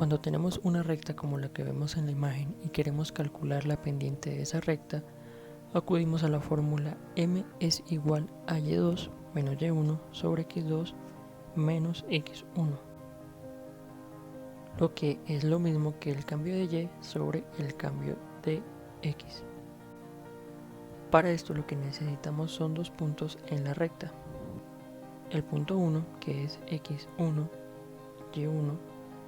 Cuando tenemos una recta como la que vemos en la imagen y queremos calcular la pendiente de esa recta, acudimos a la fórmula m es igual a y2 menos y1 sobre x2 menos x1, lo que es lo mismo que el cambio de y sobre el cambio de x. Para esto lo que necesitamos son dos puntos en la recta. El punto 1, que es x1, y1,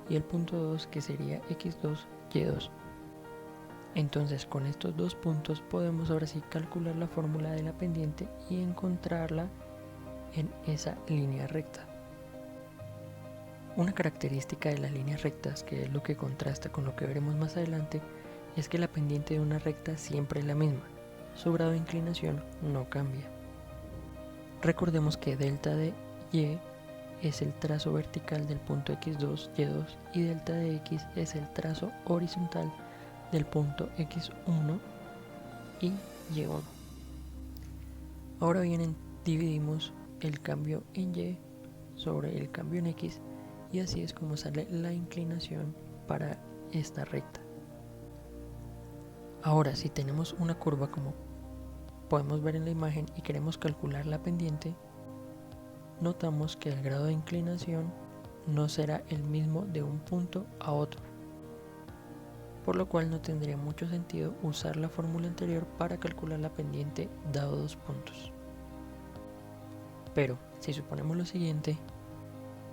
y el punto 2, que sería x2, y2. Entonces con estos dos puntos podemos ahora sí calcular la fórmula de la pendiente y encontrarla en esa línea recta. Una característica de las líneas rectas, que es lo que contrasta con lo que veremos más adelante, es que la pendiente de una recta siempre es la misma. Su grado de inclinación no cambia. Recordemos que delta de y es el trazo vertical del punto x2, y2 y delta de x es el trazo horizontal del punto x1 y y1. Ahora bien, dividimos el cambio en y sobre el cambio en x y así es como sale la inclinación para esta recta. Ahora, si tenemos una curva como podemos ver en la imagen y queremos calcular la pendiente, notamos que el grado de inclinación no será el mismo de un punto a otro, por lo cual no tendría mucho sentido usar la fórmula anterior para calcular la pendiente dado dos puntos. Pero si suponemos lo siguiente,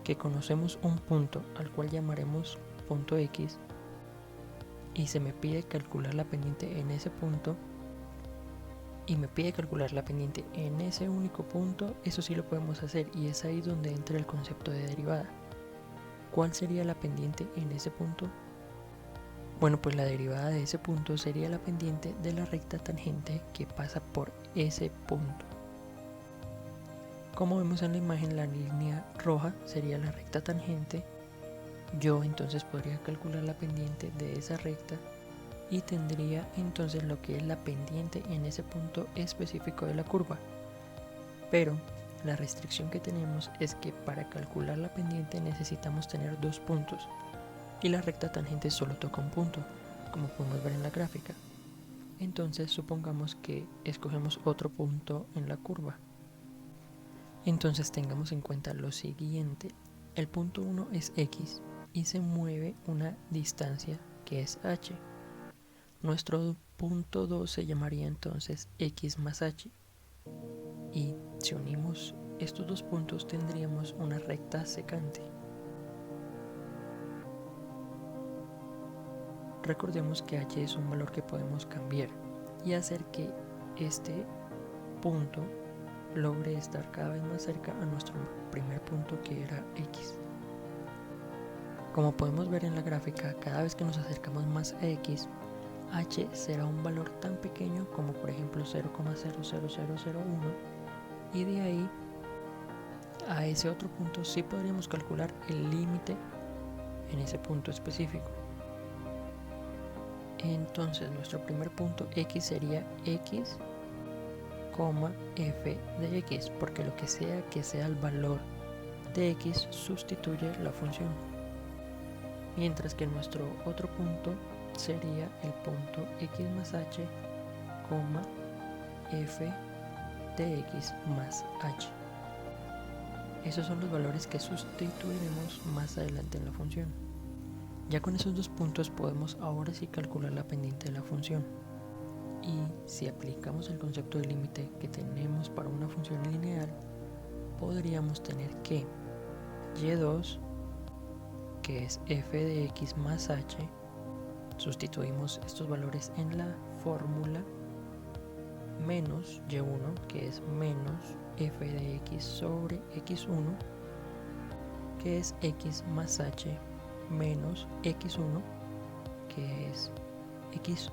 que conocemos un punto al cual llamaremos punto X y se me pide calcular la pendiente en ese punto y me pide calcular la pendiente en ese único punto, eso sí lo podemos hacer y es ahí donde entra el concepto de derivada. ¿Cuál sería la pendiente en ese punto? Bueno, pues la derivada de ese punto sería la pendiente de la recta tangente que pasa por ese punto. Como vemos en la imagen, la línea roja sería la recta tangente. Yo entonces podría calcular la pendiente de esa recta y tendría entonces lo que es la pendiente en ese punto específico de la curva. Pero la restricción que tenemos es que para calcular la pendiente necesitamos tener dos puntos y la recta tangente solo toca un punto, como podemos ver en la gráfica. Entonces supongamos que escogemos otro punto en la curva. Entonces tengamos en cuenta lo siguiente: el punto 1 es x y se mueve una distancia que es h. Nuestro punto 2 se llamaría entonces x más h, y si unimos estos dos puntos tendríamos una recta secante. Recordemos que h es un valor que podemos cambiar y hacer que este punto logre estar cada vez más cerca a nuestro primer punto, que era x. Como podemos ver en la gráfica, cada vez que nos acercamos más a x, h será un valor tan pequeño como por ejemplo 0,00001, y de ahí a ese otro punto sí podríamos calcular el límite en ese punto específico. Entonces nuestro primer punto x sería x, f de x, porque lo que sea el valor de x sustituye la función. Mientras que nuestro otro punto sería el punto x más h, f de x más h. Esos son los valores que sustituiremos más adelante en la función. Ya con esos dos puntos podemos ahora sí calcular la pendiente de la función. Y si aplicamos el concepto de límite que tenemos para una función lineal, podríamos tener que y2, que es f de x más h, sustituimos estos valores en la fórmula, menos y1, que es menos f de x sobre x1, que es x más h, menos x1, que es x.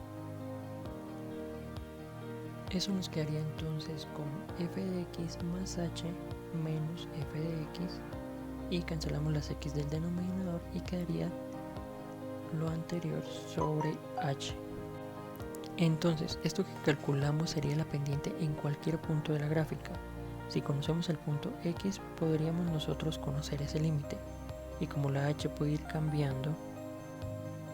Eso nos quedaría entonces con f de x más h menos f de x, y cancelamos las x del denominador y quedaría lo anterior sobre h. Entonces esto que calculamos sería la pendiente en cualquier punto de la gráfica. Si conocemos el punto x, podríamos nosotros conocer ese límite, y como la h puede ir cambiando,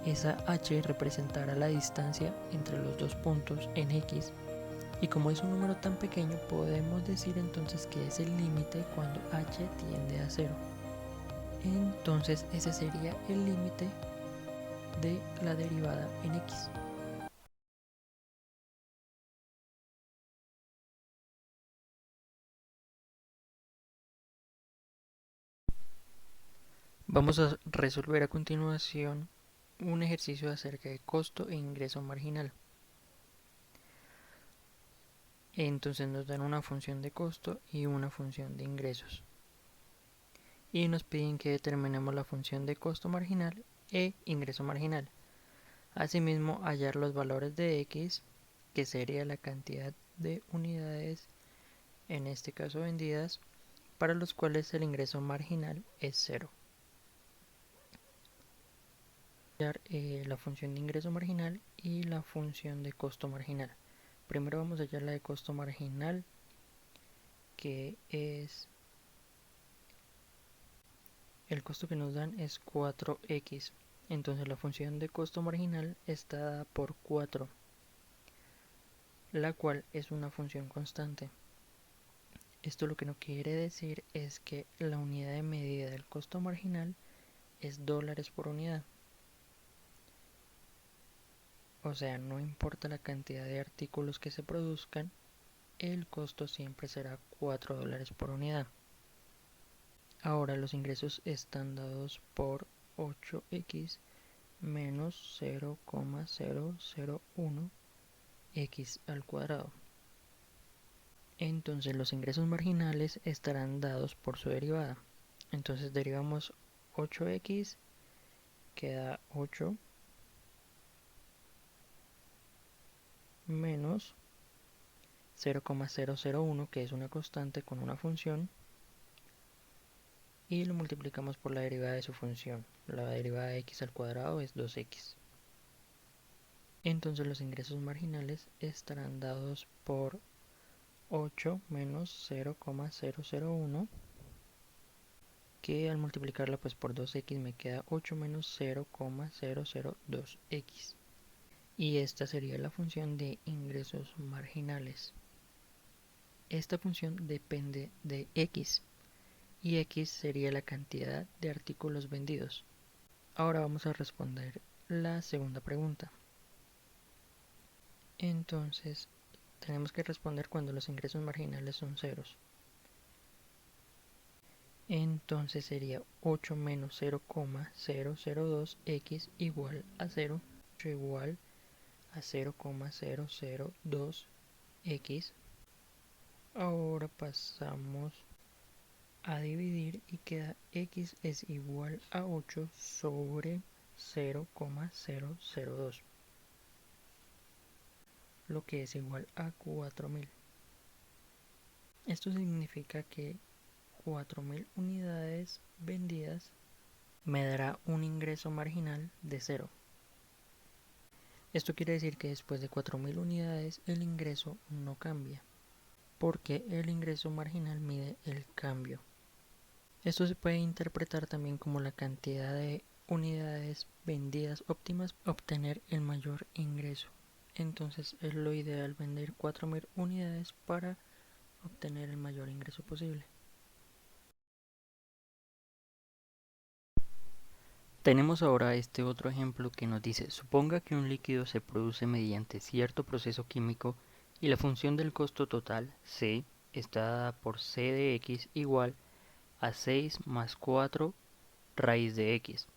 esa h representará la distancia entre los dos puntos en x, y como es un número tan pequeño podemos decir entonces que es el límite cuando h tiende a 0. Entonces ese sería el límite de la derivada en x. Vamos a resolver a continuación un ejercicio acerca de costo e ingreso marginal. Entonces nos dan una función de costo y una función de ingresos. Y nos piden que determinemos la función de costo marginal e ingreso marginal. Asimismo, hallar los valores de x, que sería la cantidad de unidades, en este caso vendidas, para los cuales el ingreso marginal es 0. La función de ingreso marginal y la función de costo marginal. Primero vamos a hallar la de costo marginal, que es el costo que nos dan es 4x. Entonces la función de costo marginal está dada por 4, la cual es una función constante. Esto lo que no quiere decir es que la unidad de medida del costo marginal es dólares por unidad. O sea, no importa la cantidad de artículos que se produzcan, el costo siempre será 4 dólares por unidad. Ahora los ingresos están dados por 8x menos 0,001 x al cuadrado. Entonces los ingresos marginales estarán dados por su derivada. Entonces derivamos 8x, queda 8 menos 0,001, que es una constante con una función, y lo multiplicamos por la derivada de su función. La derivada de x al cuadrado es 2x. Entonces los ingresos marginales estarán dados por 8 menos 0,001, que al multiplicarla pues por 2x me queda 8 menos 0,002x. Y esta sería la función de ingresos marginales. Esta función depende de x, y x sería la cantidad de artículos vendidos. Ahora vamos a responder la segunda pregunta. Entonces, tenemos que responder cuando los ingresos marginales son ceros. Entonces sería 8 menos 0,002x igual a 0, igual a 0,002x. Ahora pasamos a dividir y queda x es igual a 8 sobre 0,002, lo que es igual a 4000. Esto significa que 4000 unidades vendidas me dará un ingreso marginal de 0. Esto quiere decir que después de 4000 unidades el ingreso no cambia, porque el ingreso marginal mide el cambio. Esto se puede interpretar también como la cantidad de unidades vendidas óptimas para obtener el mayor ingreso. Entonces es lo ideal vender 4000 unidades para obtener el mayor ingreso posible. Tenemos ahora este otro ejemplo que nos dice: suponga que un líquido se produce mediante cierto proceso químico y la función del costo total, C, está dada por C de x igual a 6 más 4 raíz de x,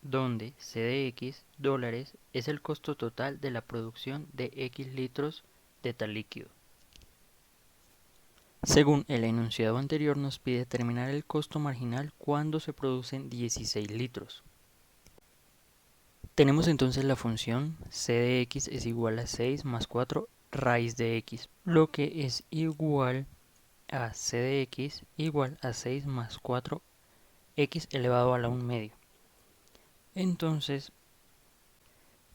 donde C de x, dólares, es el costo total de la producción de x litros de tal líquido. Según el enunciado anterior, nos pide determinar el costo marginal cuando se producen 16 litros. Tenemos entonces la función c de x es igual a 6 más 4 raíz de x, lo que es igual a c de x igual a 6 más 4 x elevado a la 1 medio. Entonces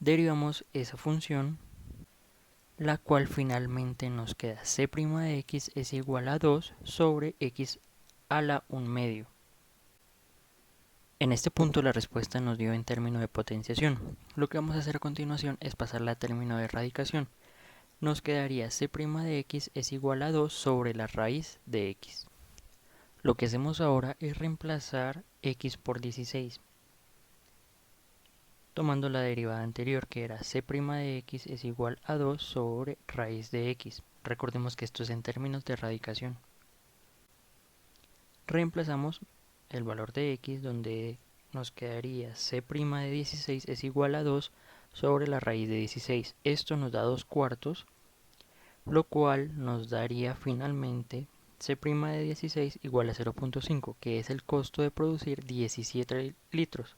derivamos esa función, la cual finalmente nos queda c' de x es igual a 2 sobre x a la 1 medio. En este punto la respuesta nos dio en término de potenciación. Lo que vamos a hacer a continuación es pasarla a término de radicación. Nos quedaría c' de x es igual a 2 sobre la raíz de x. Lo que hacemos ahora es reemplazar x por 16, tomando la derivada anterior que era c' de x es igual a 2 sobre raíz de x. Recordemos que esto es en términos de radicación. Reemplazamos el valor de x donde nos quedaría c' de 16 es igual a 2 sobre la raíz de 16. Esto nos da 2 cuartos, lo cual nos daría finalmente c' de 16 igual a 0.5, que es el costo de producir 17 litros.